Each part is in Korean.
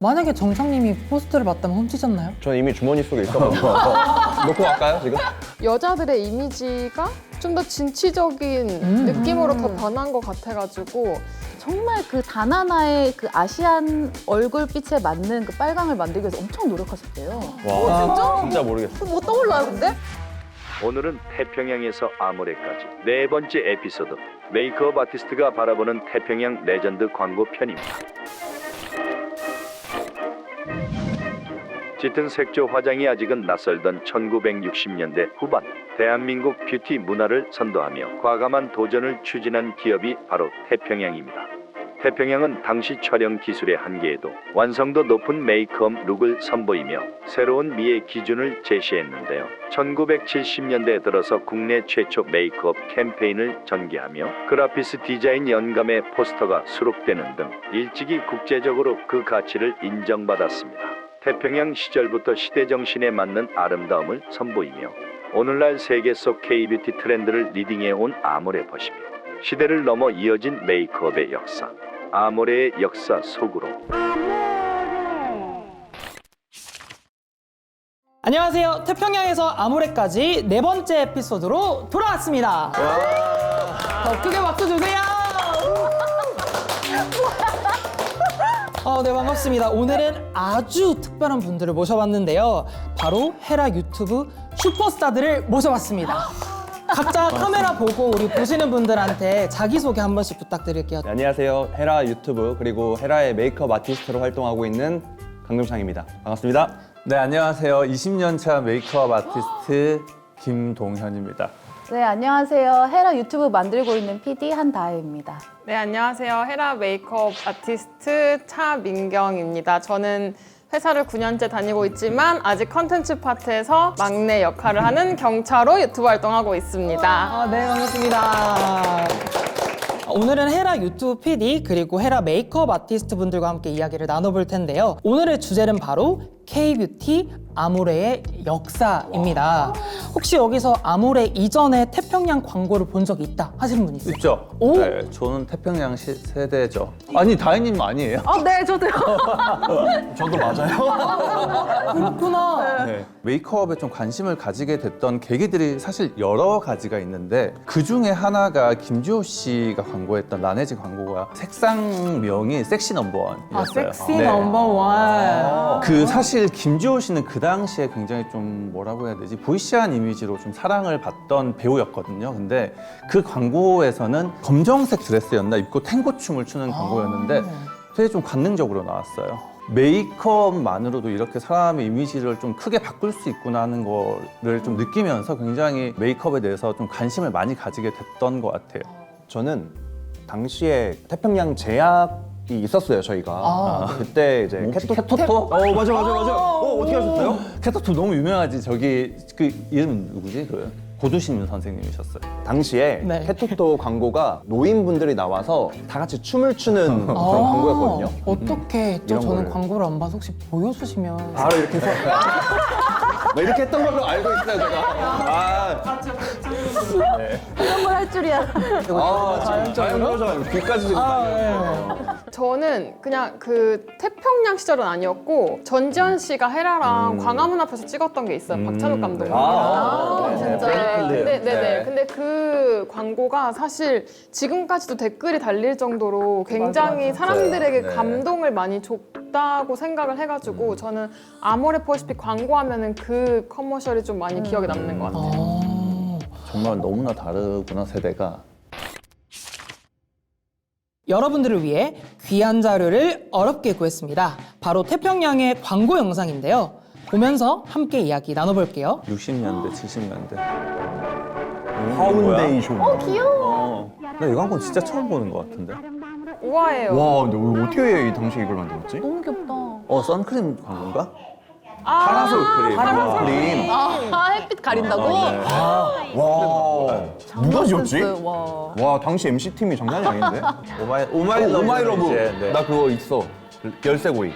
만약에 정상님이 포스트를 봤다면 훔치셨나요? 전 이미 주머니 속에 있어가지고 놓고 갈까요 지금? 여자들의 이미지가 좀 더 진취적인 느낌으로 더 변한 것 같아가지고 정말 그 단 하나의 그 아시안 얼굴빛에 맞는 그 빨강을 만들기 위해서 엄청 노력하셨대요. 와 진짜 모르겠어. 뭐 떠올라요, 근데? 오늘은 태평양에서 아모레까지 네 번째 에피소드 메이크업 아티스트가 바라보는 태평양 레전드 광고 편입니다. 짙은 색조 화장이 아직은 낯설던 1960년대 후반 대한민국 뷰티 문화를 선도하며 과감한 도전을 추진한 기업이 바로 태평양입니다. 태평양은 당시 촬영 기술의 한계에도 완성도 높은 메이크업 룩을 선보이며 새로운 미의 기준을 제시했는데요. 1970년대에 들어서 국내 최초 메이크업 캠페인을 전개하며 그라피스 디자인 연감의 포스터가 수록되는 등 일찍이 국제적으로 그 가치를 인정받았습니다. 태평양 시절부터 시대 정신에 맞는 아름다움을 선보이며 오늘날 세계 속 K-뷰티 트렌드를 리딩해온 아모레 퍼시픽. 시대를 넘어 이어진 메이크업의 역사. 아모레의 역사 속으로. 안녕하세요. 태평양에서 아모레까지 네 번째 에피소드로 돌아왔습니다. 더 크게 박수 주세요. 네, 반갑습니다. 오늘은 아주 특별한 분들을 모셔봤는데요. 바로 헤라 유튜브 슈퍼스타들을 모셔봤습니다. 각자 카메라 보고 우리 보시는 분들한테 자기소개 한 번씩 부탁드릴게요. 네, 안녕하세요. 헤라 유튜브 그리고 헤라의 메이크업 아티스트로 활동하고 있는 강동창입니다. 반갑습니다. 네, 안녕하세요. 20년 차 메이크업 아티스트 김동현입니다. 네, 안녕하세요. 헤라 유튜브 만들고 있는 PD 한다혜입니다. 네, 안녕하세요. 헤라 메이크업 아티스트 차민경입니다. 저는 회사를 9년째 다니고 있지만 아직 컨텐츠 파트에서 막내 역할을 하는 경차로 유튜브 활동하고 있습니다. 네, 반갑습니다. 오늘은 헤라 유튜브 PD 그리고 헤라 메이크업 아티스트 분들과 함께 이야기를 나눠볼 텐데요. 오늘의 주제는 바로 K-뷰티 아모레의 역사입니다. 혹시 여기서 아모레 이전에 태평양 광고를 본 적이 있다 하시는 분 있어요? 있죠? 오! 네, 저는 태평양 세대죠. 아니, 다혜님 아니에요? 네, 저도요. 저도 맞아요. 그렇구나. 네. 메이크업에 좀 관심을 가지게 됐던 계기들이 사실 여러 가지가 있는데 그 중에 하나가 김주호 씨가 광고했던 라네즈 광고가 색상명이 섹시 넘버원이었어요. 섹시 네. 넘버원. 그 사실 김주호 씨는 그 당시에 굉장히 좀 뭐라고 해야 되지? 보이시한 이미지로 좀 사랑을 받던 배우였거든요. 근데 그 광고에서는 검정색 드레스였나 입고 탱고 춤을 추는 광고였는데 되게 좀 관능적으로 나왔어요. 메이크업만으로도 이렇게 사람의 이미지를 좀 크게 바꿀 수 있구나 하는 거를 좀 느끼면서 굉장히 메이크업에 대해서 좀 관심을 많이 가지게 됐던 것 같아요. 저는 당시에 태평양 제약이 있었어요 저희가. 그때 이제 캐토토? 맞아. 어떻게 하셨어요? 캐터톱 너무 유명하지. 저기 그 이름 누구지? 그 고두신 선생님이셨어요. 당시에 네. 캐토토 광고가 노인분들이 나와서 다 같이 춤을 추는 그런 광고였거든요. 어떻게 했죠? 이런 저는 거를. 광고를 안 봐서 혹시 보여주시면. 바로 이렇게 해서 뭐 이렇게 했던 걸로 알고 있어요 제가. 이런 걸 할 줄이야. 자연스러워서 귀까지 지금 저는 그냥 그 태평양 시절은 아니었고 전지현 씨가 헤라랑 광화문 앞에서 찍었던 게 있어요. 박찬욱 감독님이랑. 진짜. 네. 근데 그 광고가 사실 지금까지도 댓글이 달릴 정도로 굉장히 사람들에게 네. 감동을 많이 줬다고 생각을 해가지고 저는 아모레 퍼시픽 광고하면은 그 커머셜이 좀 많이 기억에 남는 것 같아요. 정말 너무나 다르구나 세대가. 여러분들을 위해 귀한 자료를 어렵게 구했습니다. 바로 태평양의 광고 영상인데요. 보면서 함께 이야기 나눠볼게요. 60년대, 70년대. 파운데이션. 귀여워. 나 이 광고는 진짜 처음 보는 것 같은데. 우아해요. 와, 근데 어떻게 이 당시 이걸 만들었지? 너무 귀엽다. 선크림 광고인가? 파라솔 크림. 파라솔 크림. 햇빛 가린다고? 와, 누가 지었지? 센스, 와. 와, 당시 MC 팀이 장난이 아닌데? 오마이러브. 오마이러브. 이제, 네. 나 그거 있어. 열쇠고리.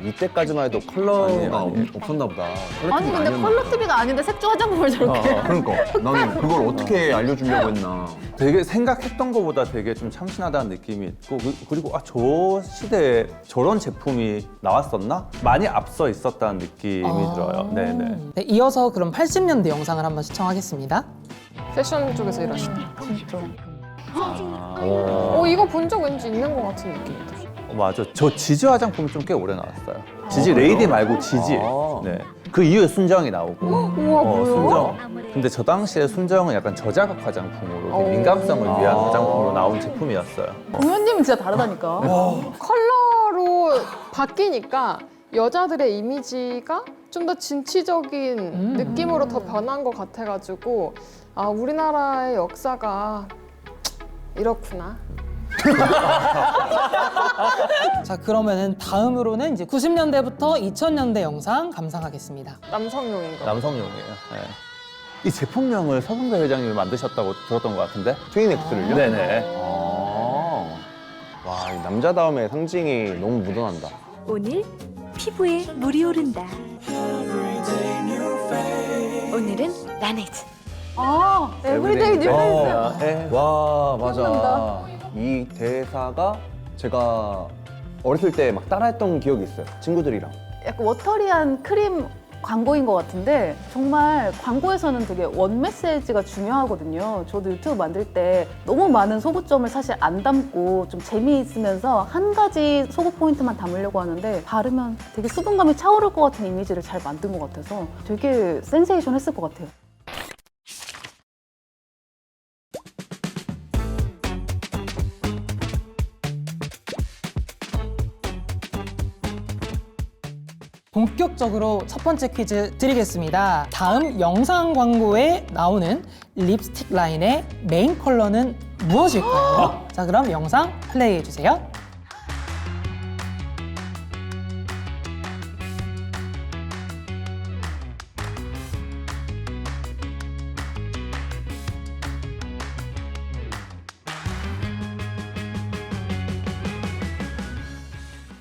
이때까지만 해도 컬러가 아니. 없었나 보다. 아니 근데 컬러 TV가 아닌데 색조 화장품을 저렇게. 그러니까 나는 그걸 어떻게 알려주려고 했나. 되게 생각했던 것보다 되게 좀 참신하다는 느낌이 있고 그리고 저 시대에 저런 제품이 나왔었나? 많이 앞서 있었다는 느낌이 들어요. 네네. 네, 이어서 그럼 80년대 영상을 한번 시청하겠습니다. 패션 쪽에서 일하시는. 진짜. 이거 본 적 왠지 있는 것 같은 느낌이다. 맞아. 저 지지 화장품이 좀 꽤 오래 나왔어요. 지지 레이디 말고 지지. 아. 네. 그 이후에 순정이 나오고. 우와 뭐야? 순정. 근데 저 당시에 순정은 약간 저자극 화장품으로 되게 민감성을 위한 화장품으로 나온 제품이었어요. 공연님은 진짜 다르다니까. 컬러로 바뀌니까 여자들의 이미지가 좀 더 진취적인 느낌으로 더 변한 것 같아가지고 우리나라의 역사가 이렇구나. 자, 그러면은 다음으로는 이제 90년대부터 2000년대 영상 감상하겠습니다. 남성용인 거. 남성용이에요. 네. 이 제품명을 서승배 회장님이 만드셨다고 들었던 것 같은데? 트윈엑스를요? 네네. 와, 이 남자다움의 상징이 너무 묻어난다. 오늘 피부에 물이 오른다. 오늘은 라네즈. 에브리데이 뉴페이스. 네. 와, 맞아. 기억난다. 이 대사가 제가 어렸을 때 막 따라했던 기억이 있어요. 친구들이랑. 약간 워터리한 크림 광고인 것 같은데 정말 광고에서는 되게 원 메시지가 중요하거든요. 저도 유튜브 만들 때 너무 많은 소구점을 사실 안 담고 좀 재미있으면서 한 가지 소구 포인트만 담으려고 하는데 바르면 되게 수분감이 차오를 것 같은 이미지를 잘 만든 것 같아서 되게 센세이션 했을 것 같아요. 본격적으로 첫 번째 퀴즈 드리겠습니다. 다음 영상 광고에 나오는 립스틱 라인의 메인 컬러는 무엇일까요? 자, 그럼 영상 플레이해 주세요.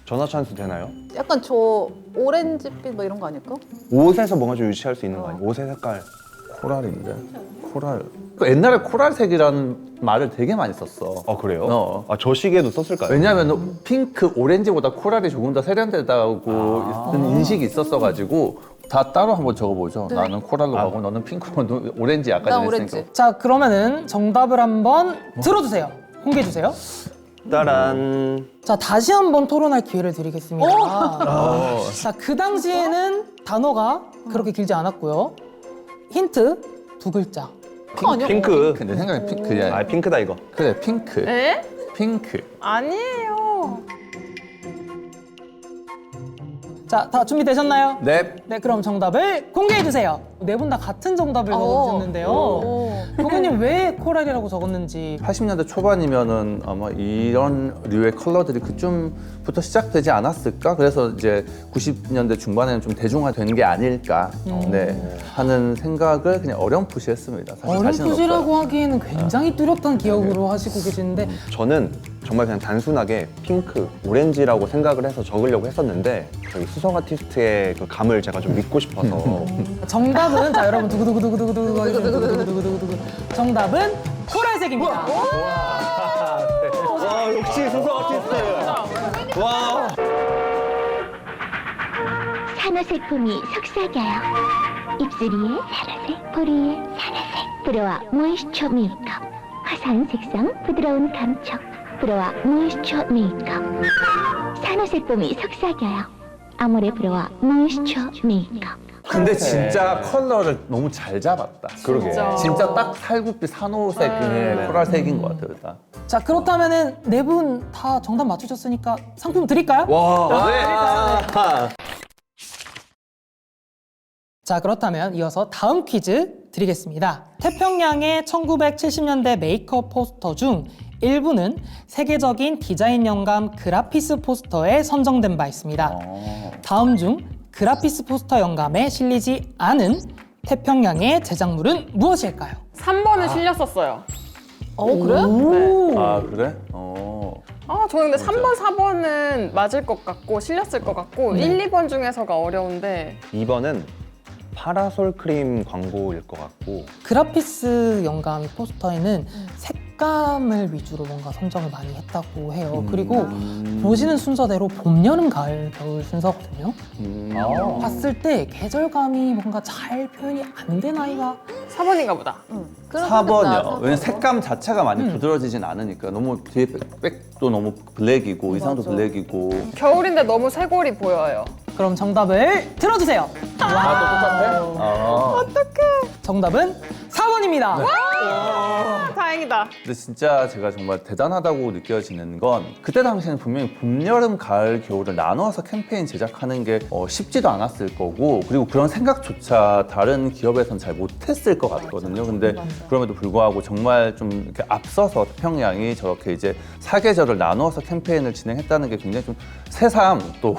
전화 찬스 되나요? 약간 저 오렌지빛 뭐 이런 거 아닐까? 옷에서 뭔가 좀 유치할 수 있는 거 아니에요? 옷의 색깔. 코랄인데? 코랄. 그 옛날에 코랄색이라는 말을 되게 많이 썼어. 아, 그래요? 어. 저 시기에도 썼을까요? 왜냐하면 핑크, 오렌지보다 코랄이 조금 더 세련되다고 있는 인식이 있었어가지고 다 따로 한번 적어보죠. 나는 코랄로 가고 너는 핑크로, 너 오렌지 아까 난 전에 오렌지. 했으니까. 자, 그러면은 정답을 한번 들어주세요. 공개해 주세요. 따란. 자, 다시 한번 토론할 기회를 드리겠습니다. 자, 그 당시에는 단어가 그렇게 길지 않았고요. 힌트 두 글자. 핑크. 내 생각에 핑크야. 아, 핑크다 이거. 그래, 핑크. 에? 핑크. 아니에요. 자, 다 준비되셨나요? 네. 네, 그럼 정답을 공개해 주세요. 네 분 다 같은 정답을 적어주셨는데요. 교수님 왜 코랄이라고 적었는지. 80년대 초반이면은 아마 이런 류의 컬러들이 그쯤부터 시작되지 않았을까? 그래서 이제 90년대 중반에는 좀 대중화된 게 아닐까 네, 하는 생각을 그냥 어렴풋이 했습니다. 사실 자신은 어렴풋이라고 없어요. 하기에는 굉장히 뚜렷한 기억으로 하시고 계시는데 저는 정말 그냥 단순하게 핑크, 오렌지라고 생각을 해서 적으려고 했었는데 저희 수석 아티스트의 그 감을 제가 좀 믿고 싶어서 정답은 자 여러분 두구두구두구두구두구두구두구두구두구 정답은 코랄색입니다. 와, 역시 수석 아티스트. 와. 산화제품이 속삭여요. 입술위에 산화색, 보리에 산화색. 브로와 모이스처 메이크업. 화사한 색상, 부드러운 감촉. 브로와 모이스처 메이크업. 산화제품이 속삭여요. 아모레 브로와 모이스처 메이크업. 근데 진짜 컬러를 너무 잘 잡았다. 그러게. 진짜 딱 살구빛 산호색의 코랄색인 것 같아요. 일단. 자, 그렇다면은 네 분 다 정답 맞추셨으니까 상품 드릴까요? 와. 자, 그렇다면 이어서 다음 퀴즈 드리겠습니다. 태평양의 1970년대 메이크업 포스터 중 일부는 세계적인 디자인 영감 그라피스 포스터에 선정된 바 있습니다. 다음 중 그라피스 포스터 영감에 실리지 않은 태평양의 제작물은 무엇일까요? 3번을 실렸었어요. 그래? 네. 아 그래? 저는 근데 3번, 4번은 맞을 것 같고 실렸을 것 같고 1, 2번 중에서가 어려운데 2번은 파라솔 크림 광고일 것 같고 그라피스 영감 포스터에는 색감을 위주로 뭔가 선정을 많이 했다고 해요. 그리고 보시는 순서대로 봄, 여름, 가을, 겨울 순서거든요. 봤을 때 계절감이 뭔가 잘 표현이 안 된 아이가 4번인가 보다. 4번이요. 왜냐면 색감 자체가 많이 부드러지진 않으니까 너무 뒤에 백도 너무 블랙이고 의상도 블랙이고. 겨울인데 너무 쇄골이 보여요. 그럼 정답을 들어주세요. 정답은 4번입니다. 다행이다. 근데 진짜 제가 정말 대단하다고 느껴지는 건 그때 당시에는 분명히 봄, 여름, 가을, 겨울을 나눠서 캠페인 제작하는 게 쉽지도 않았을 거고 그리고 그런 생각조차 다른 기업에서는 잘 못했을 것 같거든요. 근데 그럼에도 불구하고 정말 좀 이렇게 앞서서 태평양이 저렇게 이제 사계절을 나누어서 캠페인을 진행했다는 게 굉장히 좀 새삼 또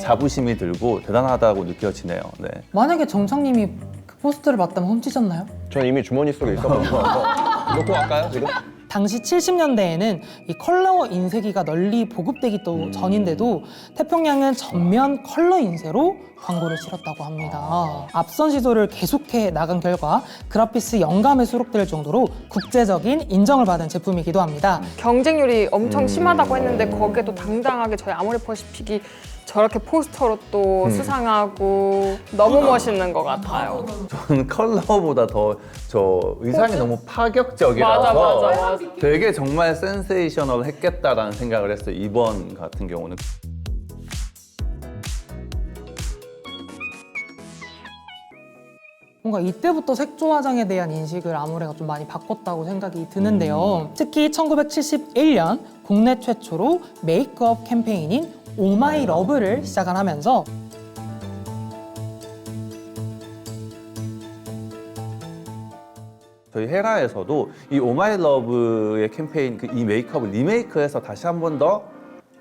자부심이 들고 대단하다고 느껴지네요. 네. 만약에 정창님이 그 포스터를 봤다면 훔치셨나요? 전 이미 주머니 속에 있어가지고 놓고 갈까요 지금? 당시 70년대에는 이 컬러 인쇄기가 널리 보급되기 또 전인데도 태평양은 전면 컬러 인쇄로 광고를 실었다고 합니다. 앞선 시도를 계속해 나간 결과 그라피스 영감에 수록될 정도로 국제적인 인정을 받은 제품이기도 합니다. 경쟁률이 엄청 심하다고 했는데 거기에 또 당당하게 저희 아모레퍼시픽이 저렇게 포스터로 또 수상하고 너무 멋있는 것 같아요. 저는 컬러보다 더 저 의상이 너무 파격적이라서 맞아. 되게 정말 센세이셔널 했겠다라는 생각을 했어요. 이번 같은 경우는. 뭔가 이때부터 색조 화장에 대한 인식을 아모레가 좀 많이 바꿨다고 생각이 드는데요. 특히 1971년 국내 최초로 메이크업 캠페인인 오마이 러브를 시작을 하면서 저희 헤라에서도 이 오마이 러브의 캠페인 이 메이크업을 리메이크해서 다시 한 번 더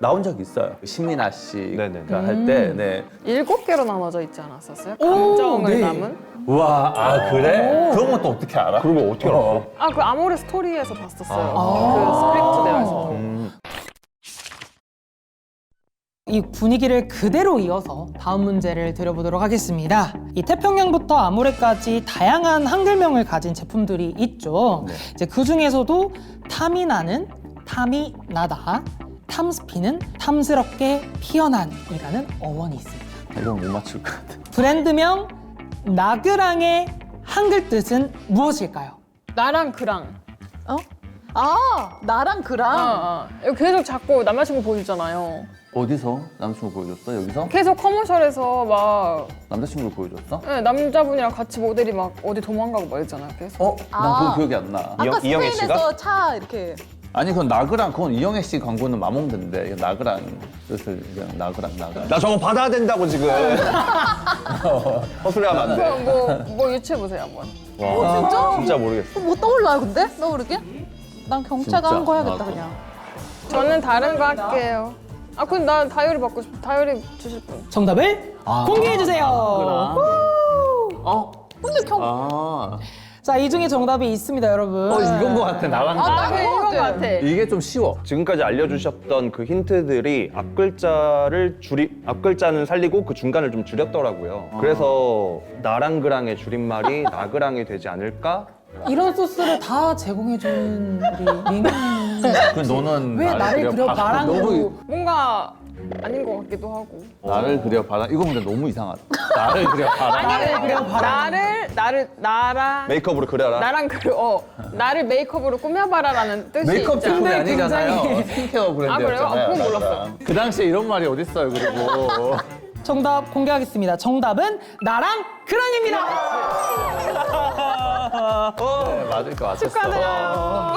나온 적이 있어요. 시민아 씨가 할 때. 네. 7개로 나눠져 있지 않았었어요? 감정을 네. 담은? 우와, 아 그래? 그런 건 또 어떻게 알아? 그런 거 어떻게 알아? 그 아모레 스토리에서 봤었어요. 그 스크립트 내에서. 이 분위기를 그대로 이어서 다음 문제를 드려보도록 하겠습니다. 이 태평양부터 아모레까지 다양한 한글명을 가진 제품들이 있죠. 이제 그 중에서도 탐이 나는 탐이 나다, 탐스피는 탐스럽게 피어난이라는 어원이 있습니다. 이건 못 맞출 것 같아. 브랜드명 나그랑의 한글 뜻은 무엇일까요? 나랑 그랑. 나랑 그랑. 이거 계속 자꾸 남자친구 보여주잖아요. 어디서 남자친구 보여줬어? 여기서? 계속 커머셜에서 막 남자친구를 보여줬어? 네, 남자분이랑 같이 모델이 막 어디 도망가고 막 이랬잖아요. 계속. 난 그거 기억이 안 나. 아까 이영애 스페인에서 씨가? 차 이렇게. 아니 그건 나그랑 그건 이영애 씨 광고는 마몽드인데 이건 나그랑 뜻을 그냥 나그랑. 나 저거 받아야 된다고 지금 헛소리하면 안 돼. 뭐 유추해보세요, 한번. 진짜? 진짜 모르겠어. 뭐 떠올라요 근데? 떠오르게? 난 경차가 진짜? 한 거 해야겠다 나도. 그냥. 저는 다른 거 할게요. 근데 나 다이어리 받고 싶어. 다이어리 주실 분. 정답을 공개해주세요. 근데 자, 이 중에 정답이 있습니다, 여러분. 이건 거 같아 나랑. 이건 거 같아. 이게 좀 쉬워. 지금까지 알려주셨던 그 힌트들이 앞글자는 살리고 그 중간을 좀 줄였더라고요. 그래서 나랑 그랑의 줄임말이 나그랑이 되지 않을까? 이런 소스를 다 제공해준 우리 민경님. 그 너는 왜 나를 그려 바람으로. 뭔가 아닌 것 같기도 하고. 나를 그려 바람. 이거 근데 너무 이상하다. 나를 그려 바람. 나를 그려 바람. 나랑 메이크업으로 그려라. 나를 메이크업으로 꾸며봐라라는 뜻이 메이크업 있잖아. 제품이 근데 아니잖아요. 굉장히- 스킨케어 브랜드였잖아요. 그래요? 그건 몰랐어요. 나그랑. 그 당시에 이런 말이 어딨어요. 그리고 정답 공개하겠습니다. 정답은 나랑 그랑입니다. 네, 맞을 것 같았어. 축하드려요.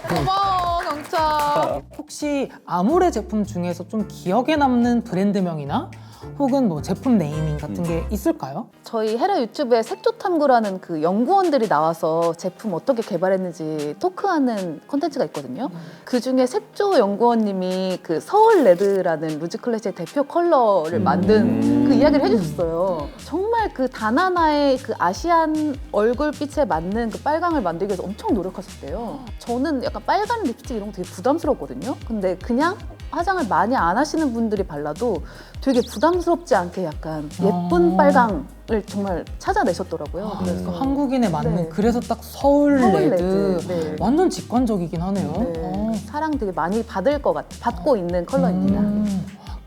고마워 경차. 혹시 아모레 제품 중에서 좀 기억에 남는 브랜드명이나 혹은 뭐 제품 네이밍 같은 게 있을까요? 저희 헤라 유튜브에 색조탐구라는 그 연구원들이 나와서 제품 어떻게 개발했는지 토크하는 콘텐츠가 있거든요. 그 중에 색조 연구원님이 그 서울 레드라는 루즈 클래스의 대표 컬러를 만든 그 이야기를 해주셨어요. 정말 그 단 하나의 그 아시안 얼굴빛에 맞는 그 빨강을 만들기 위해서 엄청 노력하셨대요. 저는 약간 빨간 립스틱 이런 거 되게 부담스럽거든요. 근데 그냥 화장을 많이 안 하시는 분들이 발라도 되게 부담스럽지 않게 약간 예쁜 빨강을 정말 찾아내셨더라고요. 그래서 한국인에 맞는 네. 그래서 딱 서울 서울 레드 레드, 네. 완전 직관적이긴 하네요. 네, 사랑 되게 많이 받을 것 받고 있는 컬러입니다.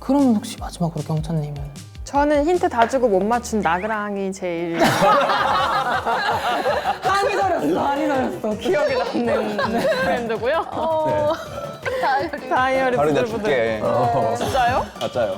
그럼 혹시 마지막으로 경찬님은? 저는 힌트 다 주고 못 맞춘 나그랑이 제일 한이 서렸어. 기억에 남는 브랜드고요. 다이어리 바로 내가 부들부들. 줄게. 진짜요? 맞아요.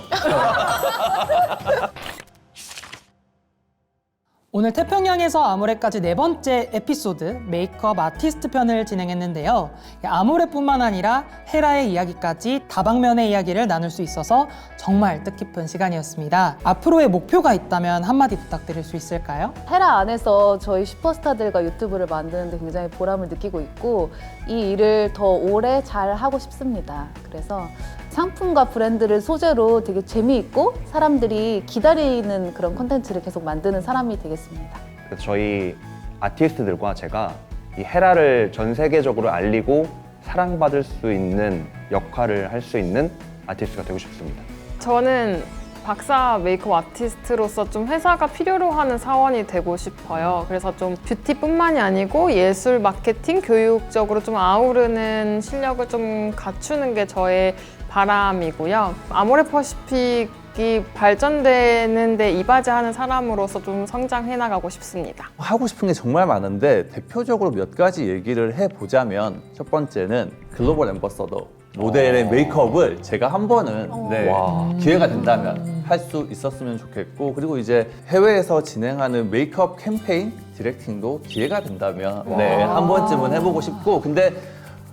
오늘 태평양에서 아모레까지 네 번째 에피소드 메이크업 아티스트 편을 진행했는데요. 아모레뿐만 아니라 헤라의 이야기까지 다방면의 이야기를 나눌 수 있어서 정말 뜻깊은 시간이었습니다. 앞으로의 목표가 있다면 한마디 부탁드릴 수 있을까요? 헤라 안에서 저희 슈퍼스타들과 유튜브를 만드는데 굉장히 보람을 느끼고 있고 이 일을 더 오래 잘 하고 싶습니다. 그래서 상품과 브랜드를 소재로 되게 재미있고 사람들이 기다리는 그런 콘텐츠를 계속 만드는 사람이 되겠습니다. 그래서 저희 아티스트들과 제가 이 헤라를 전 세계적으로 알리고 사랑받을 수 있는 역할을 할 수 있는 아티스트가 되고 싶습니다. 저는 박사 메이크업 아티스트로서 좀 회사가 필요로 하는 사원이 되고 싶어요. 그래서 좀 뷰티뿐만이 아니고 예술, 마케팅, 교육적으로 좀 아우르는 실력을 좀 갖추는 게 저의 바람이고요. 아모레 퍼시픽이 발전되는데 이바지하는 사람으로서 좀 성장해 나가고 싶습니다. 하고 싶은 게 정말 많은데 대표적으로 몇 가지 얘기를 해보자면 첫 번째는 글로벌 앰버서더 모델의 메이크업을 제가 한 번은 기회가 된다면 할 수 있었으면 좋겠고, 그리고 이제 해외에서 진행하는 메이크업 캠페인 디렉팅도 기회가 된다면 한 번쯤은 해보고 싶고, 근데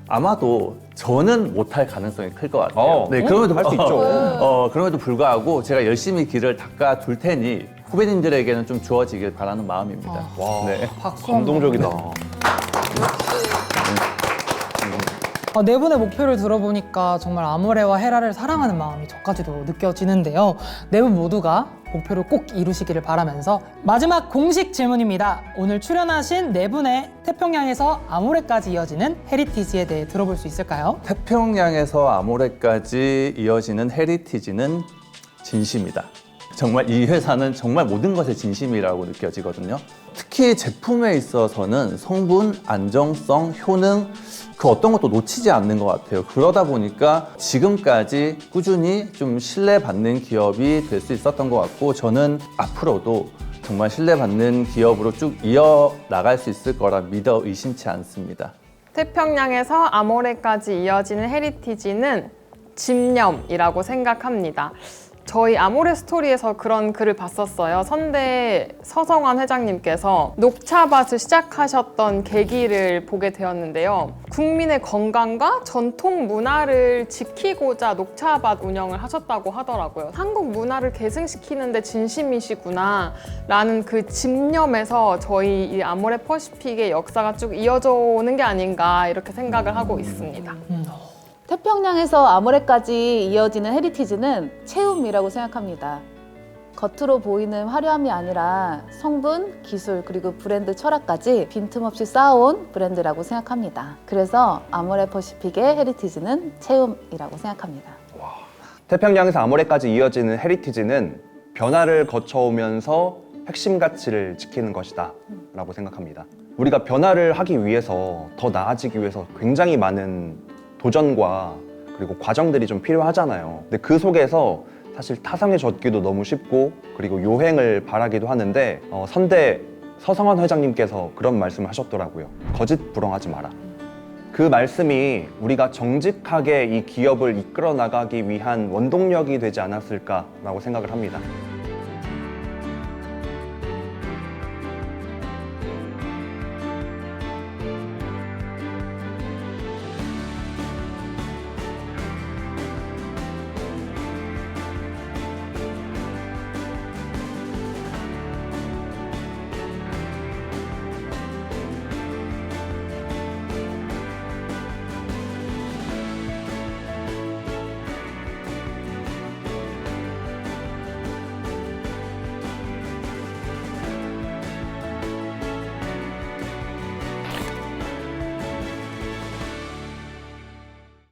아마도 저는 못할 가능성이 클 것 같아요. 그럼에도 할 수 있죠. 그럼에도 불구하고 제가 열심히 길을 닦아 둘 테니 후배님들에게는 좀 주어지길 바라는 마음입니다. 와, 네. 박수 한번. 감동적이다. 네 분의 목표를 들어보니까 정말 아모레와 헤라를 사랑하는 마음이 저까지도 느껴지는데요. 네 분 모두가 목표를 꼭 이루시기를 바라면서 마지막 공식 질문입니다. 오늘 출연하신 네 분의 태평양에서 아모레까지 이어지는 헤리티지에 대해 들어볼 수 있을까요? 태평양에서 아모레까지 이어지는 헤리티지는 진심이다. 정말 이 회사는 정말 모든 것에 진심이라고 느껴지거든요. 특히 제품에 있어서는 성분, 안정성, 효능 그 어떤 것도 놓치지 않는 것 같아요. 그러다 보니까 지금까지 꾸준히 좀 신뢰받는 기업이 될 수 있었던 것 같고, 저는 앞으로도 정말 신뢰받는 기업으로 쭉 이어나갈 수 있을 거라 믿어 의심치 않습니다. 태평양에서 아모레까지 이어지는 헤리티지는 집념이라고 생각합니다. 저희 아모레 스토리에서 그런 글을 봤었어요. 선대 서성환 회장님께서 녹차밭을 시작하셨던 계기를 보게 되었는데요. 국민의 건강과 전통 문화를 지키고자 녹차밭 운영을 하셨다고 하더라고요. 한국 문화를 계승시키는데 진심이시구나 라는 그 집념에서 저희 이 아모레 퍼시픽의 역사가 쭉 이어져 오는 게 아닌가 이렇게 생각을 하고 있습니다. 태평양에서 아모레까지 이어지는 헤리티지는 체움이라고 생각합니다. 겉으로 보이는 화려함이 아니라 성분, 기술, 그리고 브랜드 철학까지 빈틈없이 쌓아온 브랜드라고 생각합니다. 그래서 아모레 퍼시픽의 헤리티지는 체움이라고 생각합니다. 태평양에서 아모레까지 이어지는 헤리티지는 변화를 거쳐오면서 핵심 가치를 지키는 것이다 라고 생각합니다. 우리가 변화를 하기 위해서, 더 나아지기 위해서 굉장히 많은 도전과 그리고 과정들이 좀 필요하잖아요. 근데 그 속에서 사실 타성에 젖기도 너무 쉽고, 그리고 요행을 바라기도 하는데 선대 서성환 회장님께서 그런 말씀을 하셨더라고요. 거짓 부렁하지 마라. 그 말씀이 우리가 정직하게 이 기업을 이끌어 나가기 위한 원동력이 되지 않았을까라고 생각을 합니다.